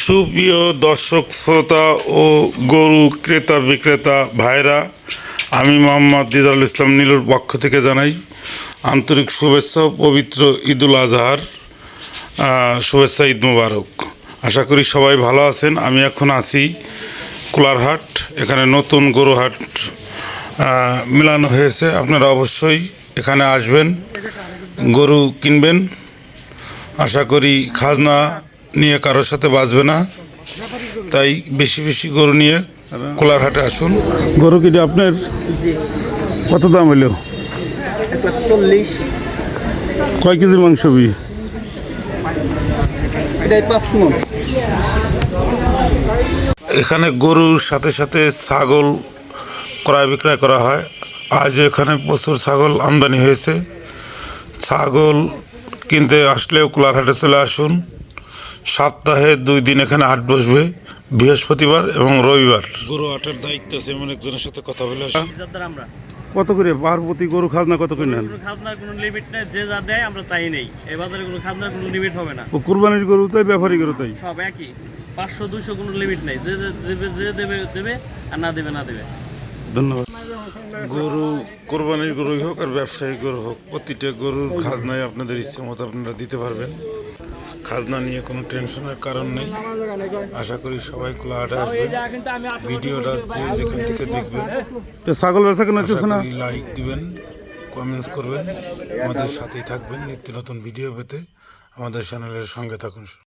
সুপ্রিয় দর্শক শ্রোতা ও গরু ক্রেতা বিক্রেতা ভাইরা, আমি মোহাম্মদ দিদারুল ইসলাম নীলুর পক্ষ থেকে জানাই আন্তরিক শুভেচ্ছা ও পবিত্র ঈদুল আজহার শুভেচ্ছা, ঈদ মোবারক। আশা করি সবাই ভালো আছেন। আমি এখন আছি কোলারহাট, এখানে নতুন গরু হাট মিলানো হয়েছে। আপনারা অবশ্যই এখানে আসবেন, গরু কিনবেন। আশা করি খাজনা নিয়ে কারোর সাথে বাঁচবে না, তাই বেশি বেশি গরু নিয়ে কোলারহাটে আসুন। গরু কিনে আপনার কত দাম হইল? 40। কয় কেজি মাংস বি? এখানে গরুর সাথে সাথে ছাগল ক্রয় বিক্রয় করা হয়। আজ এখানে প্রচুর ছাগল আমদানি হয়েছে। ছাগল কিনতে আসলেও কোলারহাটে চলে আসুন। সপ্তাহে 2 দিন এখানে হাট বসবে, বৃহস্পতিবার এবং রবিবার। গরু হাটের দায়িত্ব আছে এমন একজনের সাথে কথা বলে আসি। কত করে পার প্রতি গরু খাজনা কত করে নেন? খাজনার কোনো লিমিট নেই, যে যা দেয় আমরা তাই নেই। এই বাজারে কোনো খাজনার কোনো লিমিট হবে না। ও কুরবানির গরু তাই, ব্যাপারী গরু তাই, সব একই। 500-200 কোনো লিমিট নেই। যে দেবে দেবে, আর না দেবে না দেবে। ধন্যবাদ। গরু কোরবানির গরুই হোক আর ব্যবসায়িক গরু হোক, প্রতিটা গরুর খাজনায় আপনাদের ইচ্ছে মতো আপনারা দিতে পারবেন। খাজনা নিয়ে কোনো টেনশনের কারণ নেই। আশা করি সবাই কোলাহাটে আসবেন। ভিডিওটা যে যেখান থেকে দেখবেন ছাগল বেচা কেনা লাইক দিবেন, কমেন্টস করবেন, আমাদের সাথেই থাকবেন। নিত্য নতুন ভিডিও পেতে আমাদের চ্যানেলের সঙ্গে থাকুন।